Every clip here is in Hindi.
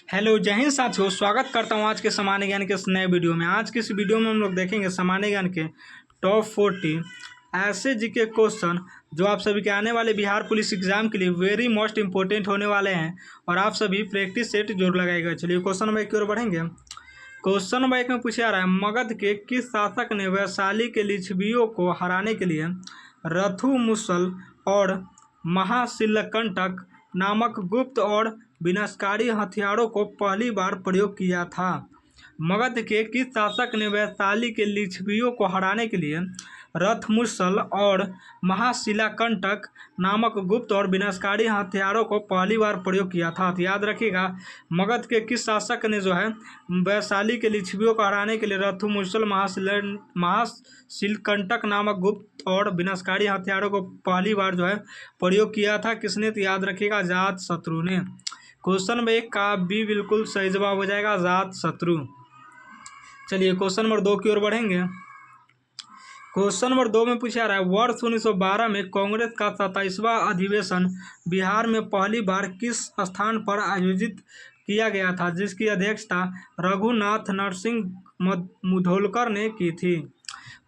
हेलो जय हिंद साथियों, स्वागत करता हूँ आज के सामान्य ज्ञान के इस नए वीडियो में। आज की इस वीडियो में हम लोग देखेंगे सामान्य ज्ञान के टॉप 40 ऐसे जीके क्वेश्चन जो आप सभी के आने वाले बिहार पुलिस एग्जाम के लिए वेरी मोस्ट इंपॉर्टेंट होने वाले हैं और आप सभी प्रैक्टिस सेट जोर लगाएगा। चलिए क्वेश्चन नंबर 1 की ओर बढ़ेंगे। क्वेश्चन नंबर 1 में पूछा जा रहा है, मगध के किस शासक ने वैशाली के लिच्छवियों को हराने के लिए रथु मुसल और महाशिलकंटक नामक गुप्त और विनाशकारी हथियारों को पहली बार प्रयोग किया था? मगध के किस शासक ने वैशाली के लिच्छवियों को हराने के लिए रथमुसल और महाशिलाकंटक नामक गुप्त और विनाशकारी हथियारों को पहली बार प्रयोग किया था? तो याद रखिएगा, मगध के किस शासक ने जो है वैशाली के लिच्छवियों को हराने के लिए रथमुसल महाशिलकंटक नामक गुप्त और विनाशकारी हथियारों को पहली बार जो है प्रयोग किया था? किसने? तो याद रखिएगा, अजातशत्रु ने। क्वेश्चन नंबर 1 का बी बिल्कुल सही जवाब हो जाएगा, अजातशत्रु। चलिए क्वेश्चन नंबर 2 की ओर बढ़ेंगे। क्वेश्चन नंबर 2 में पूछा रहा है, वर्ष 1912 में कांग्रेस का 27वां अधिवेशन बिहार में पहली बार किस स्थान पर आयोजित किया गया था, जिसकी अध्यक्षता रघुनाथ नरसिंह मुधोलकर ने की थी?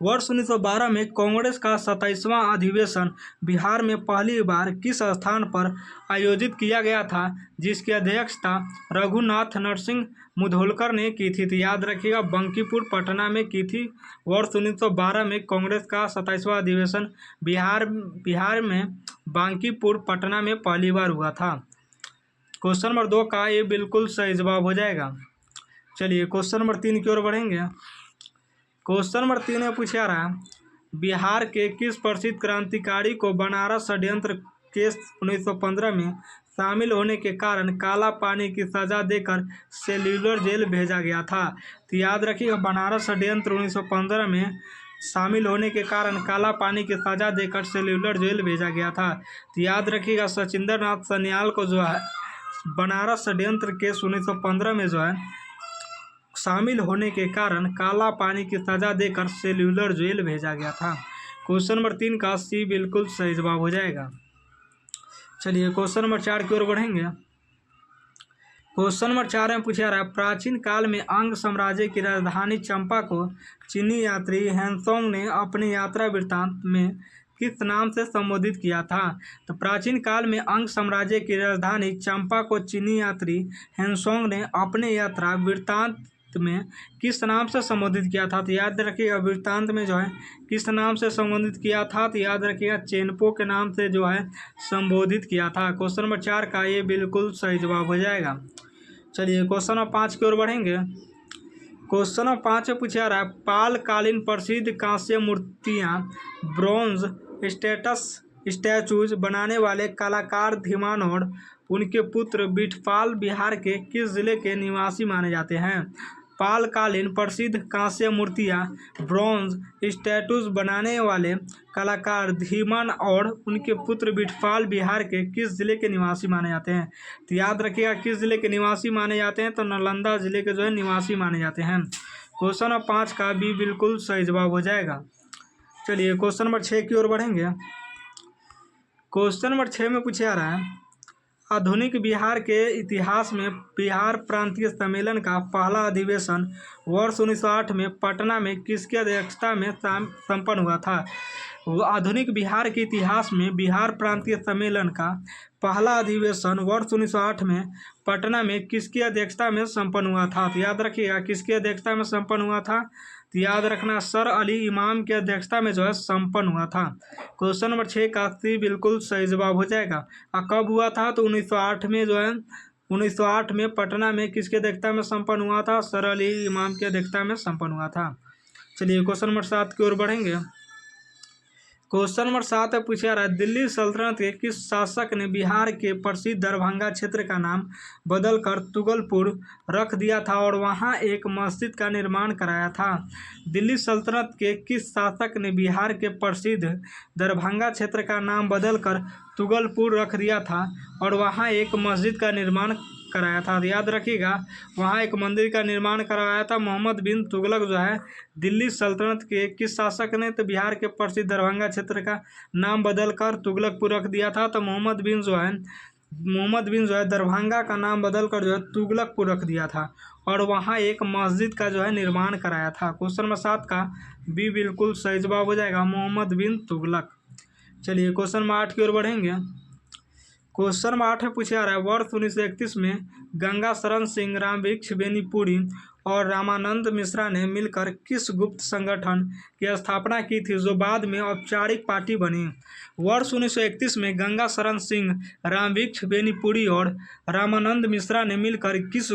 वर्ष 1912 में कांग्रेस का 27वां अधिवेशन बिहार में पहली बार किस स्थान पर आयोजित किया गया था, जिसकी अध्यक्षता रघुनाथ नरसिंह मुधोलकर ने की थी? तो याद रखिएगा, बंकीपुर पटना में की थी। वर्ष 1912 में कांग्रेस का 27वां अधिवेशन बिहार में बांकीपुर पटना में पहली बार हुआ था। क्वेश्चन नंबर 2 का ये बिल्कुल सही जवाब हो जाएगा। चलिए क्वेश्चन नंबर 3 की ओर बढ़ेंगे। क्वेश्चन नंबर 3 में पूछा जा रहा है, बिहार के किस प्रसिद्ध क्रांतिकारी को बनारस षड्यंत्र केस 1915 में शामिल होने के कारण काला पानी की सजा देकर सेल्यूलर जेल भेजा गया था? तो याद रखिएगा, बनारस षड्यंत्र 1915 में शामिल होने के कारण काला पानी की सजा देकर सेल्यूलर जेल भेजा गया था। तो याद रखिएगा, सचिंद्र नाथ सन्याल को जो है बनारस षड्यंत्र केस 1915 में जो है शामिल होने के कारण काला पानी की सजा देकर सेल्यूलर जेल भेजा गया था। क्वेश्चन नंबर 3 का सी बिल्कुल सही जवाब हो जाएगा। चलिए क्वेश्चन नंबर 4 की ओर बढ़ेंगे। क्वेश्चन नंबर 4 में पूछा रहा है, प्राचीन काल में अंग साम्राज्य की राजधानी चंपा को चीनी यात्री हेनसोंग ने अपने यात्रा वृत्तांत में किस नाम से संबोधित किया था? तो प्राचीन काल में अंग साम्राज्य की राजधानी चंपा को चीनी यात्री हेनसोंग ने अपने यात्रा वृत्तांत में किस नाम से संबोधित किया था? तो याद रखिएगा, वृत्तांत में जो है किस नाम से संबोधित किया था? तो याद रखिएगा, चेनपो के नाम से जो है संबोधित किया था। क्वेश्चन नंबर 4 का ये बिल्कुल सही जवाब हो जाएगा। चलिए क्वेश्चन नंबर 5 की ओर बढ़ेंगे। क्वेश्चन नंबर 5 में पूछा रहा है, पालकालीन प्रसिद्ध कांस्य मूर्तियाँ ब्रॉन्ज स्टैचूज बनाने वाले कलाकार धीमान और उनके पुत्र बिठपाल बिहार के किस जिले के निवासी माने जाते हैं? पालकालीन प्रसिद्ध कांस्य मूर्तियाँ ब्रॉन्ज स्टैचूज बनाने वाले कलाकार धीमान और उनके पुत्र बिठपाल बिहार के किस जिले के निवासी माने जाते हैं? तो याद रखिएगा, किस जिले के निवासी माने जाते हैं? तो नालंदा जिले के जो है निवासी माने जाते हैं। क्वेश्चन नंबर 5 का भी बिल्कुल सही जवाब हो जाएगा। चलिए क्वेश्चन नंबर 6 की ओर बढ़ेंगे। क्वेश्चन नंबर 6 में पूछा जा रहा है, आधुनिक बिहार के इतिहास में बिहार प्रांतीय सम्मेलन का पहला अधिवेशन वर्ष 1908 में पटना में किसकी अध्यक्षता में संपन्न हुआ था? आधुनिक बिहार के इतिहास में बिहार प्रांतीय सम्मेलन का पहला अधिवेशन वर्ष 1908 में पटना में किसकी अध्यक्षता में संपन्न हुआ था? तो याद रखिएगा, किसकी अध्यक्षता में संपन्न हुआ था? तो याद रखना, सर अली इमाम की अध्यक्षता में जो है संपन्न हुआ था। क्वेश्चन नंबर 6 का सी बिल्कुल सही जवाब हो जाएगा। और कब हुआ था? तो 1908 में जो है 1908 में पटना में किसकी अध्यक्षता में संपन्न हुआ था? सर अली इमाम की अध्यक्षता में संपन्न हुआ था। चलिए क्वेश्चन नंबर 7 की ओर बढ़ेंगे। क्वेश्चन नंबर 7 में पूछा रहा है, दिल्ली सल्तनत के किस शासक ने बिहार के प्रसिद्ध दरभंगा क्षेत्र का नाम बदलकर तुगलपुर रख दिया था और वहां एक मस्जिद का निर्माण कराया था? दिल्ली सल्तनत के किस शासक ने बिहार के प्रसिद्ध दरभंगा क्षेत्र का नाम बदलकर तुगलपुर रख दिया था और वहां एक मस्जिद का निर्माण कराया था? याद रखिएगा, वहाँ एक मंदिर का निर्माण करवाया था मोहम्मद बिन तुगलक जो है दिल्ली सल्तनत के किस शासक ने? तो बिहार के प्रसिद्ध दरभंगा क्षेत्र का नाम बदलकर तुगलकपुर रख दिया था। तो मोहम्मद बिन जो है मोहम्मद बिन जो है दरभंगा का नाम बदल कर जो है तुगलकपुर रख दिया था और वहाँ एक मस्जिद का जो है निर्माण कराया था। क्वेश्चन नंबर 7 का बी बिल्कुल सही जवाब हो जाएगा, मोहम्मद बिन तुगलक। चलिए क्वेश्चन नंबर 8 की ओर बढ़ेंगे। क्वेश्चन नंबर 8 में पूछा रहा है, वर्ष 1931 में गंगा शरण सिंह, रामवृक्ष बेनीपुरी और रामानंद मिश्रा ने मिलकर किस गुप्त संगठन की स्थापना की थी जो बाद में औपचारिक पार्टी बनी? वर्ष 1931 में गंगा शरण सिंह, रामवृक्ष बेनीपुरी और रामानंद मिश्रा ने मिलकर किस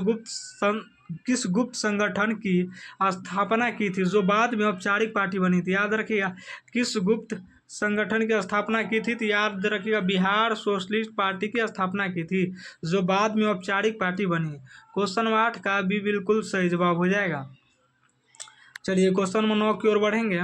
गुप्त संगठन की स्थापना की थी जो बाद में औपचारिक पार्टी बनी थी? याद रखिएगा, किस गुप्त संगठन की स्थापना की थी? तो याद रखिएगा, बिहार सोशलिस्ट पार्टी की स्थापना की थी जो बाद में औपचारिक पार्टी बनी। क्वेश्चन नंबर 8 का भी बिल्कुल सही जवाब हो जाएगा। चलिए क्वेश्चन नंबर 9 की ओर बढ़ेंगे।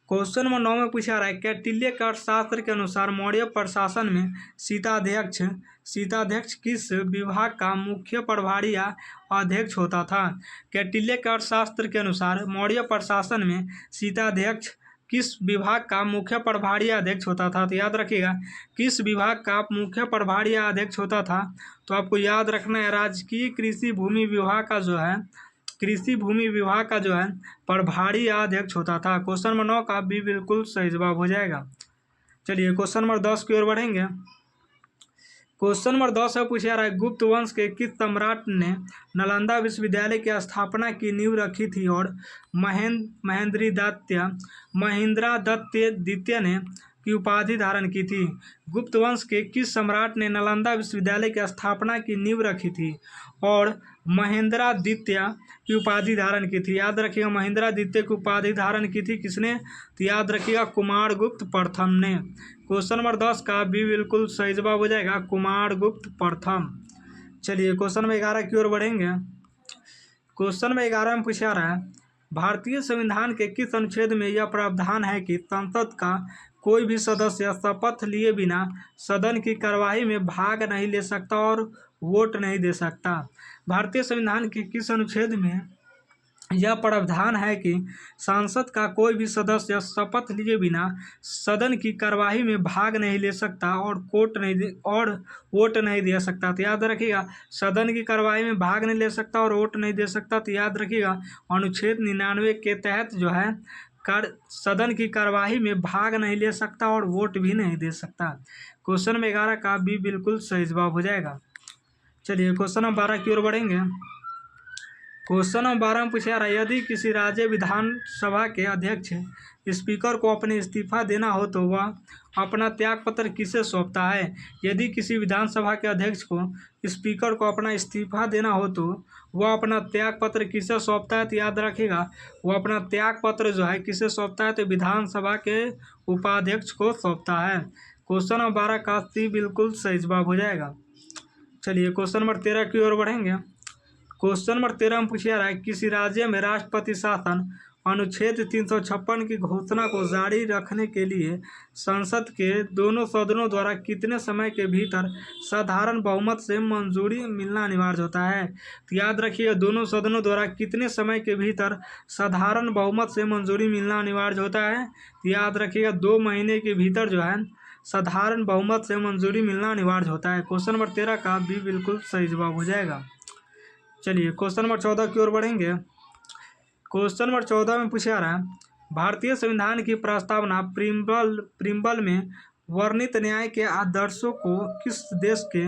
क्वेश्चन नंबर 9 में पूछा रहा है, कौटिल्य के अर्थशास्त्र के अनुसार मौर्य प्रशासन में शीताध्यक्ष किस विभाग का मुख्य प्रभारी या अध्यक्ष होता था? कौटिल्य के अर्थशास्त्र के अनुसार मौर्य प्रशासन में शीताध्यक्ष किस विभाग का मुख्य प्रभारी या अध्यक्ष होता था? तो याद रखिएगा, किस विभाग का मुख्य प्रभारी या अध्यक्ष होता था? तो आपको याद रखना है, राजकीय कृषि भूमि विभाग का जो है प्रभारी या अध्यक्ष होता था। क्वेश्चन नंबर 9 का भी बिल्कुल सही जवाब हो जाएगा। चलिए क्वेश्चन नंबर 10 की ओर बढ़ेंगे। क्वेश्चन नंबर 10 है पूछा रहा है, गुप्त वंश के किस सम्राट ने नालंदा विश्वविद्यालय की स्थापना की नींव रखी थी और महेंद्रदत्त द्वितीय ने की उपाधि धारण की थी? गुप्त वंश के किस सम्राट ने नालंदा विश्वविद्यालय की स्थापना की नींव रखी थी और महेंद्रद्वितीय की उपाधि धारण की थी? याद रखिएगा, महेंद्रद्वितीय की उपाधि धारण की थी किसने? तो याद रखिएगा, कुमारगुप्त प्रथम ने। क्वेश्चन नंबर 10 का भी बिल्कुल सही जवाब हो जाएगा, कुमारगुप्त प्रथम। चलिए क्वेश्चन नंबर 11 की ओर बढ़ेंगे। क्वेश्चन नंबर 11 में पूछा रहा है, भारतीय संविधान के किस अनुच्छेद में यह प्रावधान है कि संसद का कोई भी सदस्य शपथ लिए बिना सदन की कार्यवाही में भाग नहीं ले सकता और वोट नहीं दे सकता? भारतीय संविधान के किस अनुच्छेद में यह प्रावधान है कि सांसद का कोई भी सदस्य शपथ लिए बिना सदन की कार्यवाही में भाग नहीं ले सकता और वोट नहीं दे सकता? तो याद रखिएगा, सदन की कार्यवाही में भाग नहीं ले सकता और वोट नहीं दे सकता। तो याद रखिएगा, अनुच्छेद 99 के तहत जो है सदन की कार्यवाही में भाग नहीं ले सकता और वोट भी नहीं दे सकता। क्वेश्चन नंबर 11 का भी बिल्कुल सही जवाब हो जाएगा। चलिए क्वेश्चन नंबर 12 की ओर बढ़ेंगे। क्वेश्चन नंबर 12 में पूछा रहा है, यदि किसी राज्य विधानसभा के अध्यक्ष स्पीकर को अपने इस्तीफा देना हो तो वह अपना त्यागपत्र किसे सौंपता है? यदि किसी विधानसभा के अध्यक्ष को स्पीकर को अपना इस्तीफा देना हो तो वह अपना त्यागपत्र किसे सौंपता है? तो याद रखिएगा, वह अपना त्यागपत्र जो है किसे सौंपता है? तो विधानसभा के उपाध्यक्ष को सौंपता है। क्वेश्चन नंबर 12 का सी बिल्कुल सही जवाब हो जाएगा। चलिए क्वेश्चन नंबर 13 की ओर बढ़ेंगे। क्वेश्चन नंबर 13 में पूछा रहा है, किसी राज्य में राष्ट्रपति शासन अनुच्छेद 356 की घोषणा को जारी रखने के लिए संसद के दोनों सदनों द्वारा कितने समय के भीतर साधारण बहुमत से मंजूरी मिलना अनिवार्य होता है? तो याद रखिए, दोनों सदनों द्वारा कितने समय के भीतर साधारण बहुमत से मंजूरी मिलना अनिवार्य होता है? तो याद रखिएगा, 2 महीने के भीतर जो है साधारण बहुमत से मंजूरी मिलना अनिवार्य होता है। क्वेश्चन नंबर 13 का भी बिल्कुल सही जवाब हो जाएगा। चलिए क्वेश्चन नंबर 14 की ओर बढ़ेंगे। क्वेश्चन नंबर 14 में पूछा रहा है, भारतीय संविधान की प्रस्तावना प्रीम्बल में वर्णित न्याय के आदर्शों को किस देश के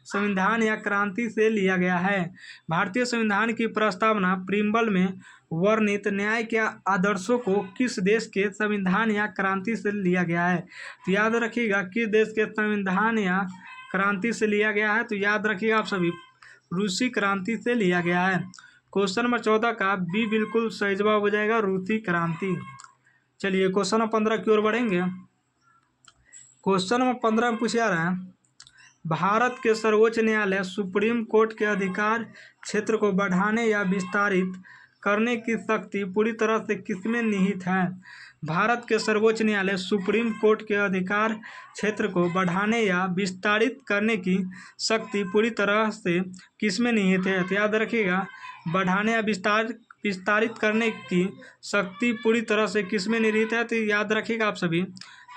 संविधान या क्रांति से लिया गया है? भारतीय संविधान की प्रस्तावना प्रीम्बल में वर्णित न्याय के आदर्शों को किस देश के संविधान या क्रांति से लिया गया है? तो याद रखिएगा, किस देश के संविधान या क्रांति से लिया गया है? तो याद रखिएगा आप सभी, रूसी क्रांति से लिया गया है। क्वेश्चन नंबर 14 का भी बिल्कुल सही जवाब हो जाएगा, रूसी क्रांति। चलिए क्वेश्चन नंबर 15 की ओर बढ़ेंगे। क्वेश्चन नंबर 15 में पूछा रहा है, भारत के सर्वोच्च न्यायालय सुप्रीम कोर्ट के अधिकार क्षेत्र को बढ़ाने या विस्तारित करने की शक्ति पूरी तरह से किसमें निहित है? भारत के सर्वोच्च न्यायालय सुप्रीम कोर्ट के अधिकार क्षेत्र को बढ़ाने या विस्तारित करने की शक्ति पूरी तरह से किसमें निहित है? तो याद रखिएगा, बढ़ाने या विस्तारित करने की शक्ति पूरी तरह से किसमें निहित है? तो याद रखिएगा आप सभी,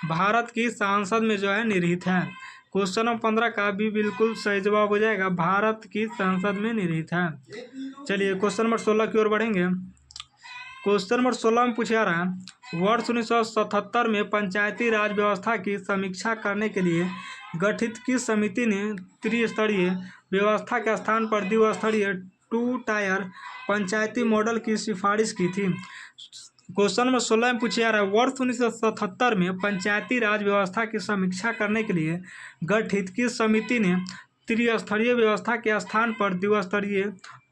भारत की संसद में जो है निहित है। क्वेश्चन नंबर 15 का भी बिल्कुल सही जवाब हो जाएगा, भारत की संसद में निहित है। चलिए क्वेश्चन नंबर 16 की ओर बढ़ेंगे। क्वेश्चन नंबर 16 में पूछा रहा है, वर्ष 1977 में पंचायती राज व्यवस्था की समीक्षा करने के लिए गठित किस समिति ने त्रिस्तरीय व्यवस्था के स्थान पर द्विस्तरीय 2 टायर पंचायती मॉडल की सिफारिश की थी? क्वेश्चन नंबर 16 में पूछा रहा है, वर्ष 1977 में पंचायती राज व्यवस्था की समीक्षा करने के लिए गठित किस समिति ने त्रिस्तरीय व्यवस्था के स्थान पर द्विस्तरीय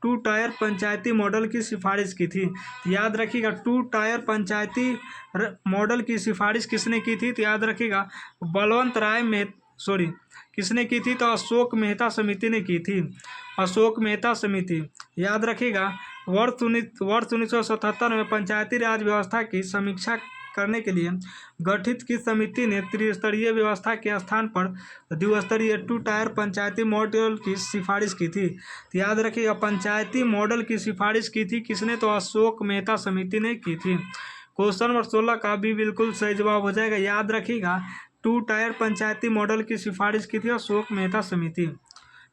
2 टायर पंचायती मॉडल की सिफारिश की थी? याद रखिएगा, 2 टायर पंचायती मॉडल की सिफारिश किसने की थी? तो याद रखिएगा, बलवंत राय में किसने की थी? तो अशोक मेहता समिति ने की थी, अशोक मेहता समिति। याद रखिएगा, वर्ष 1977 में पंचायती राज व्यवस्था की समीक्षा करने के लिए गठित की समिति ने त्रिस्तरीय व्यवस्था के स्थान पर द्विस्तरीय 2 टायर पंचायती मॉडल की सिफारिश की थी। तो याद रखिएगा, पंचायती मॉडल की सिफारिश की थी किसने? तो अशोक मेहता समिति ने की थी। क्वेश्चन नंबर 16 का भी बिल्कुल सही जवाब हो जाएगा। याद रखिएगा, 2 टायर पंचायती मॉडल की सिफारिश की थी अशोक मेहता समिति।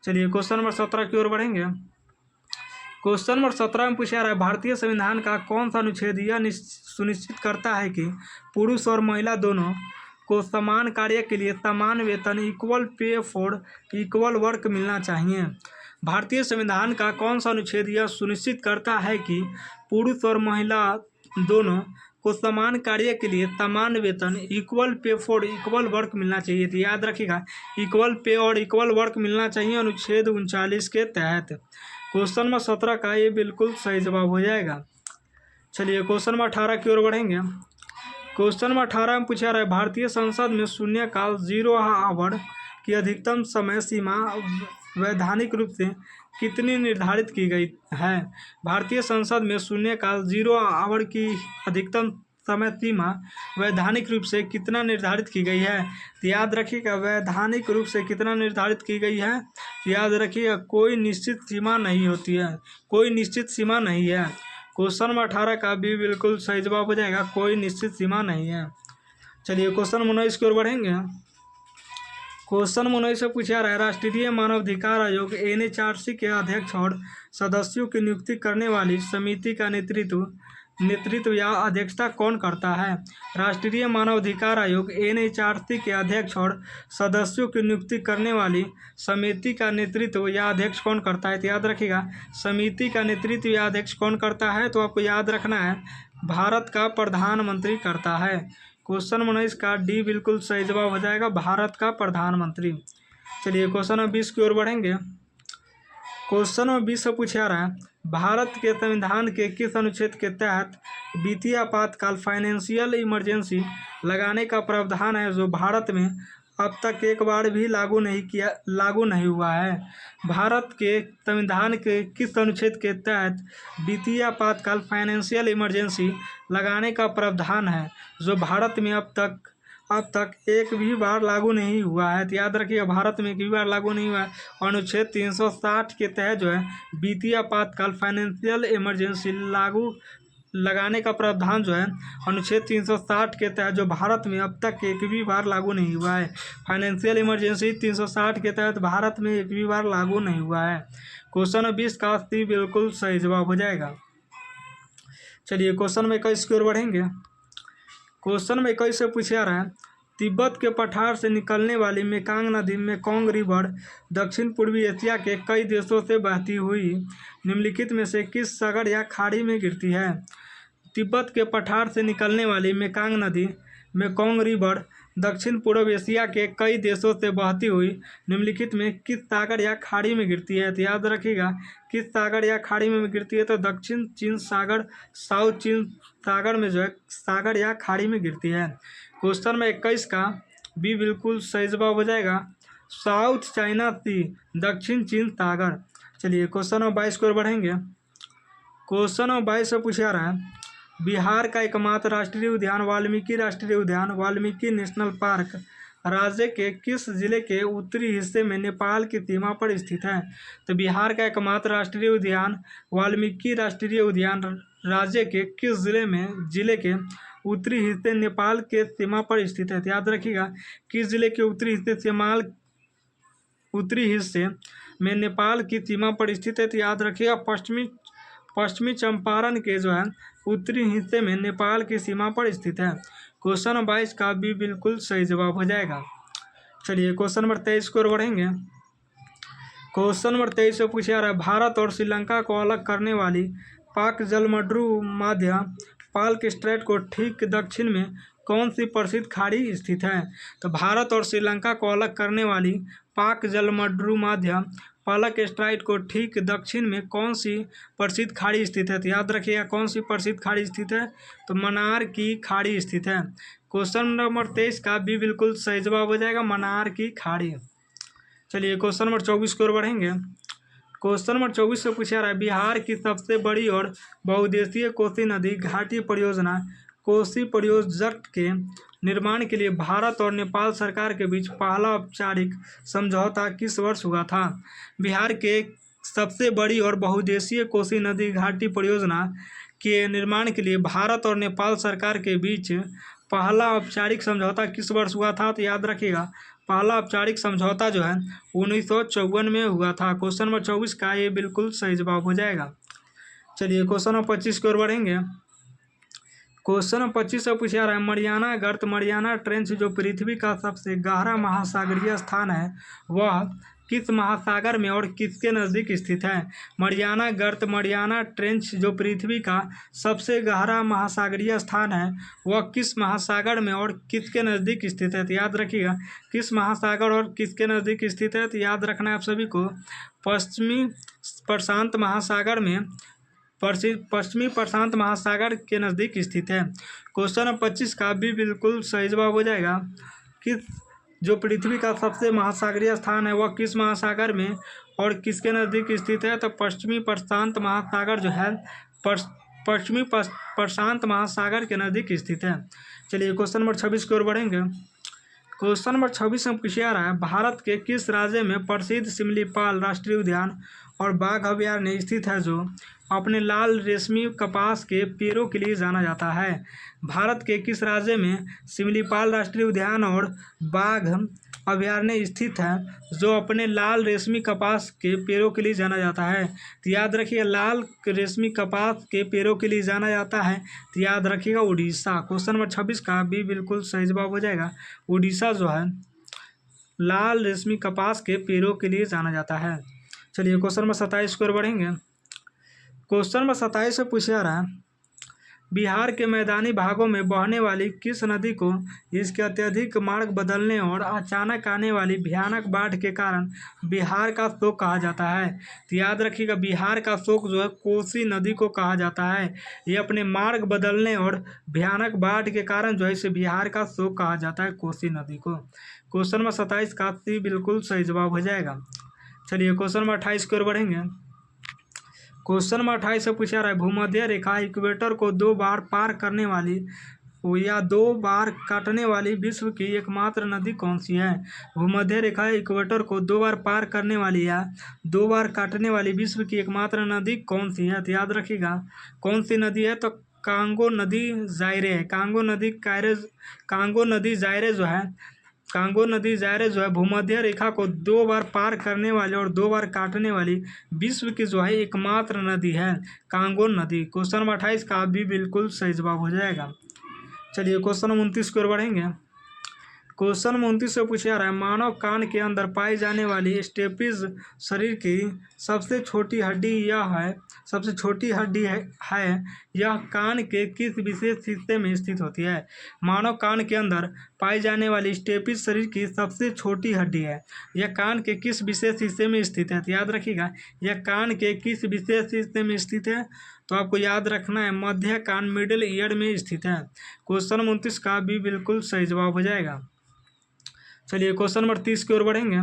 चलिए क्वेश्चन नंबर 17 की ओर बढ़ेंगे। क्वेश्चन नंबर 17 में पूछा रहा है, भारतीय संविधान का कौन सा अनुच्छेद यह सुनिश्चित करता है कि पुरुष और महिला दोनों को समान कार्य के लिए समान वेतन, equal pay for equal work मिलना चाहिए? भारतीय संविधान का कौन सा अनुच्छेद यह सुनिश्चित करता है कि पुरुष और महिला दोनों को समान कार्य के लिए समान वेतन, equal pay for equal work मिलना चाहिए? तो याद रखिएगा, इक्वल पे और इक्वल वर्क मिलना चाहिए अनुच्छेद 39 के तहत। क्वेश्चन नंबर 17 का ये बिल्कुल सही जवाब हो जाएगा। चलिए क्वेश्चन नंबर 18 की ओर बढ़ेंगे। क्वेश्चन नंबर 18 में पूछा रहा है, भारतीय संसद में शून्यकाल 0 आवर की अधिकतम समय सीमा वैधानिक रूप से कितनी निर्धारित की गई है? भारतीय संसद में शून्यकाल 0 आवर की अधिकतम समय सीमा वैधानिक रूप से कितना निर्धारित की गई है? तो याद रखिएगा, वैधानिक रूप से कितना निर्धारित की गई है? तो याद रखिएगा, कोई निश्चित सीमा नहीं होती है, कोई निश्चित सीमा नहीं है। क्वेश्चन नंबर 18 का भी बिल्कुल सही जवाब हो जाएगा, कोई निश्चित सीमा नहीं है। चलिए क्वेश्चन नंबर 19 की ओर बढ़ेंगे। क्वेश्चन नंबर 19 से पूछा रहा है, राष्ट्रीय मानवाधिकार आयोग NHRC के अध्यक्ष और सदस्यों की नियुक्ति करने वाली समिति का नेतृत्व या अध्यक्षता कौन करता है? राष्ट्रीय मानवाधिकार आयोग NHRC के अध्यक्ष और सदस्यों की नियुक्ति करने वाली समिति का नेतृत्व या अध्यक्ष कौन करता है? तो याद रखिएगा, समिति का नेतृत्व या अध्यक्ष कौन करता है? तो आपको याद रखना है, भारत का प्रधानमंत्री करता है। क्वेश्चन नंबर 19 का डी बिल्कुल सही जवाब हो जाएगा, भारत का प्रधानमंत्री। चलिए क्वेश्चन नंबर 20 की ओर बढ़ेंगे। क्वेश्चन नंबर 20 से पूछा रहा है, भारत के संविधान के किस अनुच्छेद के तहत वित्तीय आपातकाल फाइनेंशियल इमरजेंसी लगाने का प्रावधान है, जो भारत में अब तक एक बार भी लागू नहीं हुआ है? भारत के संविधान के किस अनुच्छेद के तहत वित्तीय आपातकाल फाइनेंशियल इमरजेंसी लगाने का प्रावधान है, जो भारत में अब तक एक भी बार लागू नहीं हुआ है? तो याद रखिए, भारत में एक भी बार लागू नहीं हुआ है। अनुच्छेद 360 के तहत जो है वित्तीय आपातकाल फाइनेंशियल इमरजेंसी लगाने का प्रावधान जो है अनुच्छेद 360 के तहत जो भारत में अब तक एक भी बार लागू नहीं हुआ है। फाइनेंशियल इमरजेंसी 360 के तहत भारत में एक भी बार लागू नहीं हुआ है। क्वेश्चन 20 का बिल्कुल सही जवाब हो जाएगा। चलिए क्वेश्चन में 21 की ओर बढ़ेंगे। क्वेश्चन में 21 से पूछा रहा है, तिब्बत के पठार से निकलने वाली मेकांग नदी मेकोंग रिवर दक्षिण पूर्वी एशिया के कई देशों से बहती हुई निम्नलिखित में से किस सागर या खाड़ी में गिरती है? तिब्बत के पठार से निकलने वाली मेकांग नदी मेकोंग रिवर दक्षिण पूर्व एशिया के कई देशों से बहती हुई निम्नलिखित में किस सागर या खाड़ी में गिरती है? तो याद रखिएगा, किस सागर या खाड़ी में गिरती है? तो दक्षिण चीन सागर, साउथ चीन सागर में जो है सागर या खाड़ी में गिरती है। क्वेश्चन में 21 का भी बिल्कुल सही जवाब हो जाएगा, साउथ चाइना सी, दक्षिण चीन सागर। चलिए क्वेश्चन नंबर 22 की ओर बढ़ेंगे। क्वेश्चन नंबर 22 से पूछा रहा है, बिहार का एकमात्र राष्ट्रीय उद्यान वाल्मीकि राष्ट्रीय उद्यान वाल्मीकि नेशनल पार्क राज्य के किस जिले के उत्तरी हिस्से में नेपाल की सीमा पर स्थित है? तो बिहार का एकमात्र राष्ट्रीय उद्यान वाल्मीकि राष्ट्रीय उद्यान राज्य के किस जिले के उत्तरी हिस्से नेपाल के सीमा पर स्थित है? तो याद रखिएगा, किस जिले के उत्तरी हिस्से उत्तरी हिस्से में नेपाल की सीमा पर स्थित है। तो याद रखिएगा पश्चिमी चंपारण के जो है उत्तरी हिस्से में नेपाल की सीमा पर स्थित है। क्वेश्चन नंबर 22 का भी बिल्कुल सही जवाब हो जाएगा। चलिए क्वेश्चन नंबर 23 की ओर बढ़ेंगे। क्वेश्चन नंबर 23 से पूछा जा रहा है, भारत और श्रीलंका को अलग करने वाली पाक जलमड्रू माध्य पाल्क स्ट्रेट को ठीक दक्षिण में कौन सी प्रसिद्ध खाड़ी स्थित है। तो भारत और श्रीलंका को अलग करने वाली पाक जलमड्रू माध्य पाल्क स्ट्रेट को ठीक दक्षिण में कौन सी प्रसिद्ध खाड़ी स्थित है। तो याद रखिएगा कौन सी प्रसिद्ध खाड़ी स्थित है, तो मन्नार की खाड़ी स्थित है। क्वेश्चन नंबर 23 का भी बिल्कुल सही जवाब हो जाएगा, मन्नार की खाड़ी। चलिए क्वेश्चन नंबर 24 की ओर बढ़ेंगे। क्वेश्चन नंबर 24 से पूछा रहा है, बिहार की सबसे बड़ी और बहुउद्देशीय कोसी नदी घाटी परियोजना कोसी प्रोजेक्ट के निर्माण के लिए भारत और नेपाल सरकार के बीच पहला औपचारिक समझौता किस वर्ष हुआ था। बिहार के सबसे बड़ी और बहुउद्देशीय कोसी नदी घाटी परियोजना के निर्माण के लिए भारत और नेपाल सरकार के बीच पहला औपचारिक समझौता किस वर्ष हुआ था। तो याद रखिएगा पहला औपचारिक समझौता जो है 1954 में हुआ था। क्वेश्चन नंबर 24 का ये बिल्कुल सही जवाब हो जाएगा। चलिए क्वेश्चन नंबर 25 की ओर बढ़ेंगे। क्वेश्चन नंबर 25 से पूछा रहा है, मरियाना गर्त मरियाना ट्रेंच जो पृथ्वी का सबसे गहरा महासागरीय स्थान है वह किस महासागर में और किसके नज़दीक स्थित है। मरियाना गर्त मरियाना ट्रेंच जो पृथ्वी का सबसे गहरा महासागरीय स्थान है वह किस महासागर में और किसके नज़दीक स्थित है। तो याद रखिएगा किस महासागर और किसके नज़दीक स्थित है। तो याद रखना है आप सभी को पश्चिमी प्रशांत महासागर में पश्चिमी प्रशांत महासागर के नज़दीक स्थित है। क्वेश्चन नंबर 25 का भी बिल्कुल सही जवाब हो जाएगा, किस जो पृथ्वी का सबसे महासागरीय स्थान है वह किस महासागर में और किसके नज़दीक स्थित है। तो पश्चिमी प्रशांत महासागर जो है पश्चिमी प्रशांत महासागर के नज़दीक स्थित है। चलिए क्वेश्चन नंबर 26 की ओर बढ़ेंगे। क्वेश्चन नंबर 26 में पूछा रहा है, भारत के किस राज्य में प्रसिद्ध सिमलीपाल राष्ट्रीय उद्यान और बाघ अभयारण्य स्थित है जो अपने लाल रेशमी कपास के पेड़ों के लिए जाना जाता है। भारत के किस राज्य में सिमलीपाल राष्ट्रीय उद्यान और बाघ अभयारण्य स्थित है जो अपने लाल रेशमी कपास के पेड़ों के लिए जाना जाता है। तो याद रखिए लाल रेशमी कपास के पेड़ों के लिए जाना जाता है, तो याद रखिएगा उड़ीसा। क्वेश्चन नंबर 26 का भी बिल्कुल सही जवाब हो जाएगा, उड़ीसा जो है लाल रेशमी कपास के पेड़ों के लिए जाना जाता है। चलिए क्वेश्चन नंबर 27 की ओर बढ़ेंगे। क्वेश्चन नंबर 27 से पूछा रहा है, बिहार के मैदानी भागों में बहने वाली किस नदी को इसके अत्यधिक मार्ग बदलने और अचानक आने वाली भयानक बाढ़ के कारण बिहार का शोक कहा जाता है। तो याद रखिएगा बिहार का शोक जो है कोसी नदी को कहा जाता है। ये अपने मार्ग बदलने और भयानक बाढ़ के कारण जो है इसे बिहार का शोक कहा जाता है, कोसी नदी को। क्वेश्चन नंबर 27 का बिल्कुल सही जवाब हो जाएगा। चलिए क्वेश्चन नंबर 28 की ओर बढ़ेंगे। क्वेश्चन नंबर 28 से पूछा रहा है, भूमध्य रेखा इक्वेटर को 2 बार पार करने वाली या 2 बार काटने वाली विश्व की एकमात्र नदी कौन सी है। भूमध्य रेखा इक्वेटर को 2 बार पार करने वाली या 2 बार काटने वाली विश्व की एकमात्र नदी कौन सी है। तो याद रखिएगा कौन सी नदी है, तो कांगो नदी जायरे है। कांगो नदी जायरे जो है भूमध्य रेखा को 2 बार पार करने वाली और 2 बार काटने वाली विश्व की जो है एकमात्र नदी है कांगो नदी। क्वेश्चन नंबर 28 का भी बिल्कुल सही जवाब हो जाएगा। चलिए क्वेश्चन नंबर 29 की ओर बढ़ेंगे। क्वेश्चन नंबर 29 से पूछा रहा है, मानव कान के अंदर पाई जाने वाली स्टेपिज शरीर की सबसे छोटी हड्डी है यह कान के किस विशेष हिस्से में स्थित होती है। मानव कान के अंदर पाई जाने वाली स्टेपिज शरीर की सबसे छोटी हड्डी है, यह कान के किस विशेष हिस्से में स्थित है। तो याद रखिएगा यह कान के किस विशेष हिस्से में स्थित है, तो आपको याद रखना है मध्य कान मिडिल ईयर में स्थित है। क्वेश्चन नंबर 29 का भी बिल्कुल सही जवाब हो जाएगा। चलिए क्वेश्चन नंबर 30 की ओर बढ़ेंगे।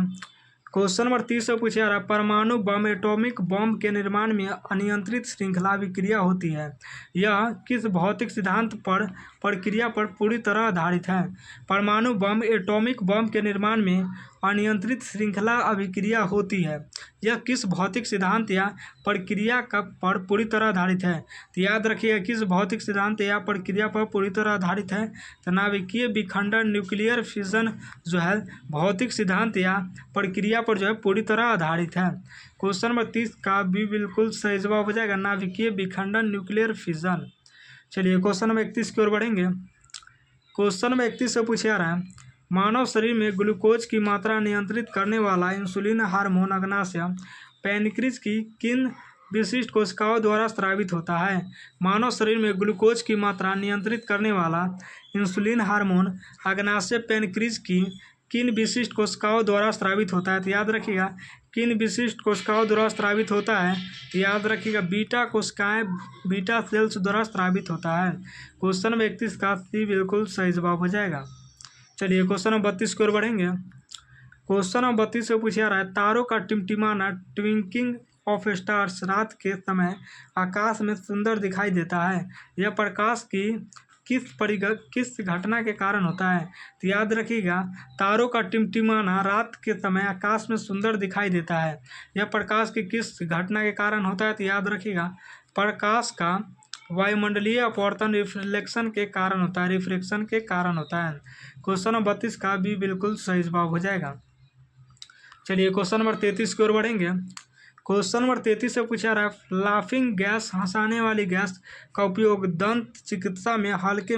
क्वेश्चन नंबर 30 से पूछा रहा है, परमाणु बम एटॉमिक बम के निर्माण में अनियंत्रित श्रृंखला विक्रिया होती है, यह किस भौतिक सिद्धांत पर प्रक्रिया पर पूरी तरह आधारित है। परमाणु बम एटॉमिक बम के निर्माण में अनियंत्रित श्रृंखला अभिक्रिया होती है। यह किस भौतिक सिद्धांत या प्रक्रिया का पर पूरी तरह आधारित है? तो याद रखिएगा किस भौतिक सिद्धांत या प्रक्रिया पर पूरी तरह आधारित है? तो नाभिकीय विखंडन न्यूक्लियर फिजन जो है भौतिक सिद्धांत या प्रक्रिया पर जो है पूरी तरह आधारित है। क्वेश्चन नंबर 30 का भी बिल्कुल सही जवाब हो जाएगा नाभिकीय विखंडन न्यूक्लियर फिजन। चलिए क्वेश्चन नंबर 31 की ओर बढ़ेंगे। क्वेश्चन नंबर 31 से पूछा रहा है मानव शरीर में ग्लूकोज की मात्रा नियंत्रित करने वाला इंसुलिन हार्मोन अग्नाशय पैनक्रीज की किन विशिष्ट कोशिकाओं द्वारा स्रावित होता है? मानव शरीर में ग्लूकोज की मात्रा नियंत्रित करने वाला इंसुलिन हार्मोन अग्नाशय पैनक्रीज की किन विशिष्ट कोशिकाओं द्वारा स्रावित होता है? तो याद रखिएगा किन विशिष्ट कोशिकाओं द्वारा स्रावित होता है? तो याद रखिएगा बीटा कोशिकाएं बीटा सेल्स द्वारा स्रावित होता है। क्वेश्चन नंबर 31 का बिल्कुल सही जवाब हो जाएगा। चलिए क्वेश्चन नंबर 32 की ओर बढ़ेंगे। क्वेश्चन नंबर 32 से पूछा रहा है तारों का टिमटिमाना ट्विंकिंग ऑफ स्टार्स रात के समय आकाश में सुंदर दिखाई देता है। यह प्रकाश की किस घटना के कारण होता है? तो याद रखिएगा तारों का टिमटिमाना रात के समय आकाश में सुंदर दिखाई देता है। यह प्रकाश की किस घटना के कारण होता है? तो याद रखिएगा प्रकाश का वायुमंडलीय अपवर्तन रिफ्लेक्शन के कारण होता है, रिफ्रैक्शन के कारण होता है। क्वेश्चन नंबर 32 का भी बिल्कुल सही जवाब हो जाएगा। चलिए क्वेश्चन नंबर 33 की ओर बढ़ेंगे। क्वेश्चन नंबर 33 से पूछा रहा है लाफिंग गैस हंसाने वाली गैस का उपयोग दंत चिकित्सा में हल्के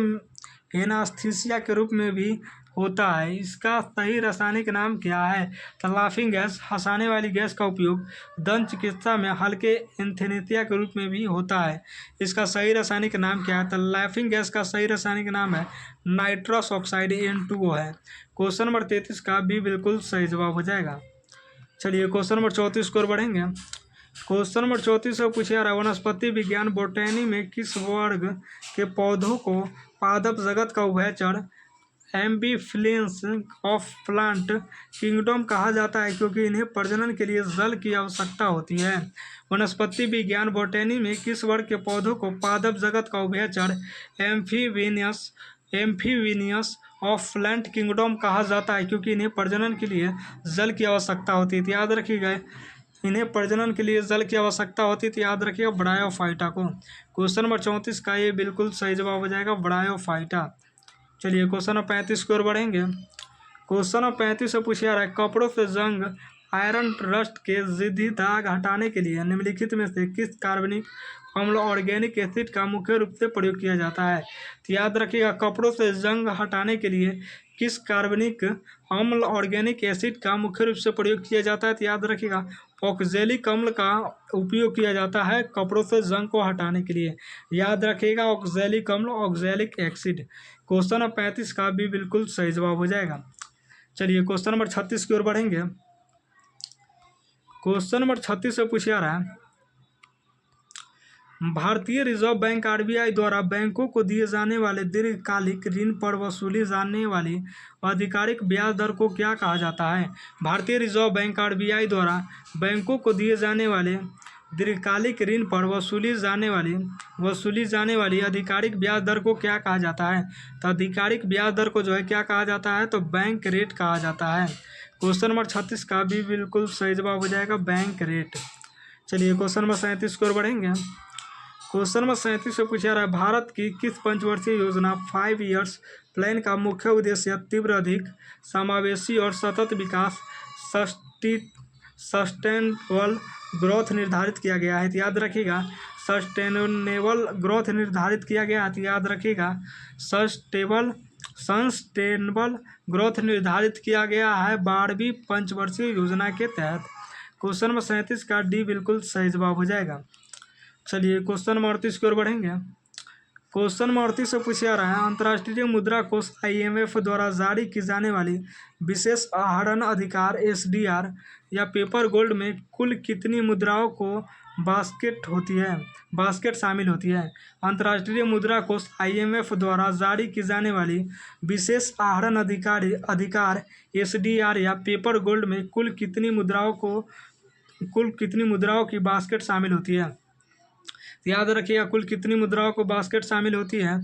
एनास्थीसिया के रूप में भी होता है। इसका सही रासायनिक नाम क्या है? तो लाफिंग गैस हंसाने वाली गैस का उपयोग दंत चिकित्सा में हल्के एनेस्थीसिया के रूप में भी होता है। इसका सही रासायनिक नाम क्या है? तो लाफिंग गैस का सही रासायनिक नाम है नाइट्रस ऑक्साइड N2O है। क्वेश्चन नंबर 33 का भी बिल्कुल सही जवाब हो जाएगा। चलिए क्वेश्चन नंबर 34 की ओर बढ़ेंगे। क्वेश्चन नंबर 34 से पूछा रहा वनस्पति विज्ञान बोटैनी में किस वर्ग के पौधों को पादप जगत का उभयचर एम्बीफ्लियंस ऑफ प्लांट किंगडम कहा जाता है क्योंकि इन्हें प्रजनन के लिए जल की आवश्यकता होती है? वनस्पति विज्ञान बोटैनी में किस वर्ग के पौधों को पादप जगत का उभयचर एम्फीविनियस ऑफ प्लांट किंगडम कहा जाता है क्योंकि इन्हें प्रजनन के लिए जल की आवश्यकता होती है? याद रखिएगा इन्हें प्रजनन के लिए जल की आवश्यकता होती है। तो याद रखिएगा ब्रायोफाइटा को। क्वेश्चन नंबर 34 का ये बिल्कुल सही जवाब हो जाएगा ब्रायोफाइटा। चलिए क्वेश्चन नंबर 35 की ओर बढ़ेंगे। क्वेश्चन नंबर 35 से पूछा रहा है कपड़ों से जंग आयरन रस्ट के जिद्दी दाग हटाने के लिए निम्नलिखित में से किस कार्बनिक अम्ल ऑर्गेनिक एसिड का मुख्य रूप से प्रयोग किया जाता है? तो याद रखिएगा कपड़ों से जंग हटाने के लिए किस कार्बनिक अम्ल ऑर्गेनिक एसिड का मुख्य रूप से प्रयोग किया जाता है? तो याद रखिएगा ऑक्जेलिक अम्ल का उपयोग किया जाता है कपड़ों से जंग को हटाने के लिए। याद रखिएगा ऑक्जेलिक अम्ल ऑक्जेलिक एसिड। क्वेश्चन नंबर 35 का भी बिल्कुल सही जवाब हो जाएगा। चलिए क्वेश्चन नंबर 36 की ओर बढ़ेंगे। क्वेश्चन नंबर 36 से पूछा रहा है भारतीय रिजर्व बैंक RBI द्वारा बैंकों को दिए जाने वाले दीर्घकालिक ऋण पर वसूली जाने वाली आधिकारिक ब्याज दर को क्या कहा जाता है? भारतीय रिजर्व बैंक RBI द्वारा बैंकों को दिए जाने वाले दीर्घकालिक ऋण पर वसूली जाने वाली आधिकारिक ब्याज दर को क्या कहा जाता है? तो आधिकारिक ब्याज दर को जो है क्या कहा जाता है? तो बैंक रेट कहा जाता है। क्वेश्चन नंबर 36 का भी बिल्कुल सही जवाब हो जाएगा बैंक रेट। चलिए क्वेश्चन नंबर 37 की ओर बढ़ेंगे। क्वेश्चन नंबर 37 से पूछा रहा है भारत की किस पंचवर्षीय योजना 5 ईयर्स प्लान का मुख्य उद्देश्य तीव्र अधिक समावेशी और सतत विकास सस्टेनेबल ग्रोथ निर्धारित किया गया है? तो याद रखिएगा सस्टेनेबल ग्रोथ निर्धारित किया गया है। तो याद रखिएगा सस्टेनेबल ग्रोथ निर्धारित किया गया है 12वीं पंचवर्षीय योजना के तहत। क्वेश्चन नंबर 37 का डी बिल्कुल सही जवाब हो जाएगा। चलिए क्वेश्चन नंबर 38 की ओर बढ़ेंगे। क्वेश्चन नंबर 38 से पूछा रहा है अंतर्राष्ट्रीय मुद्रा कोष IMF द्वारा जारी की जाने वाली विशेष आहरण अधिकार SDR या पेपर गोल्ड में कुल कितनी मुद्राओं को बास्केट शामिल होती है? अंतर्राष्ट्रीय मुद्रा कोष IMF द्वारा जारी की जाने वाली विशेष आहरण अधिकार SDR या पेपर गोल्ड में कुल कितनी मुद्राओं की बास्केट शामिल होती है? याद रखिएगा कुल कितनी मुद्राओं को बास्केट शामिल होती है?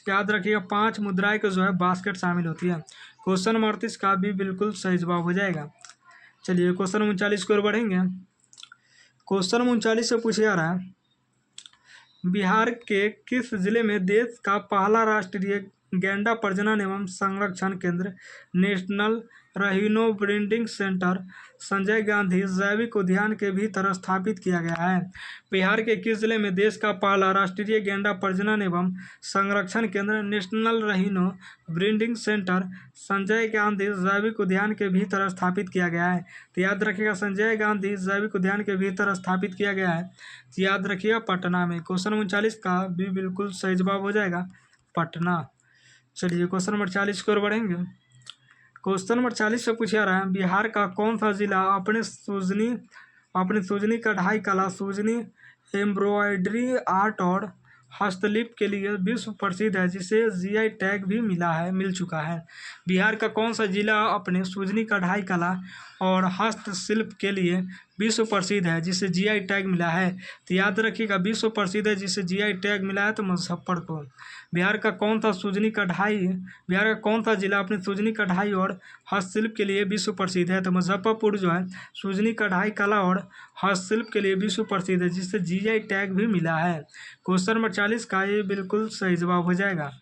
याद रखिएगा 5 मुद्राएं को जो है बास्केट शामिल होती है। क्वेश्चन नंबर 38 का भी बिल्कुल सही जवाब हो जाएगा। चलिए क्वेश्चन नंबर 39 की ओर बढ़ेंगे। क्वेश्चन नंबर 39 से पूछा जा रहा है, बिहार के किस जिले में देश का पहला राष्ट्रीय गैंडा प्रजनन एवं संरक्षण केंद्र national रहीनो breeding centre Sanjay Gandhi जैविक उद्यान के भीतर स्थापित किया गया है? बिहार के किस जिले में देश का पहला राष्ट्रीय गैंडा प्रजनन एवं संरक्षण केंद्र national रहीनो breeding centre Sanjay Gandhi जैविक उद्यान के भीतर स्थापित किया गया है? तो याद रखिएगा, संजय गांधी जैविक उद्यान के भीतर स्थापित किया गया है, तो याद रखिएगा पटना में। क्वेश्चन नंबर 39 का भी बिल्कुल सही जवाब हो जाएगा पटना। चलिए क्वेश्चन नंबर 40 की ओर बढ़ेंगे। क्वेश्चन नंबर 40 से पूछा रहा है, बिहार का कौन सा जिला अपने सूजनी कढ़ाई कला, सूजनी एम्ब्रॉयडरी आर्ट और हस्तशिल्प के लिए विश्व प्रसिद्ध है, जिसे जीआई टैग भी मिल चुका है? बिहार का कौन सा जिला अपने सूजनी कढ़ाई कला और हस्तशिल्प के लिए विश्व प्रसिद्ध है, जिसे जीआई टैग मिला है? तो याद रखिएगा, विश्व प्रसिद्ध है जिसे जीआई टैग मिला है तो मुजफ्फरपुर। बिहार का कौन सा जिला अपनी सूजनी कढ़ाई और हस्तशिल्प के लिए विश्व प्रसिद्ध है? तो मुजफ्फरपुर जो है सूजनी कढ़ाई कला और हस्तशिल्प के लिए विश्व प्रसिद्ध है, जिससे जीआई टैग भी मिला है। क्वेश्चन नंबर 40 का ये बिल्कुल सही जवाब हो जाएगा।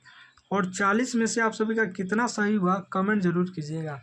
और 40 में से आप सभी का कितना सही हुआ कमेंट जरूर कीजिएगा।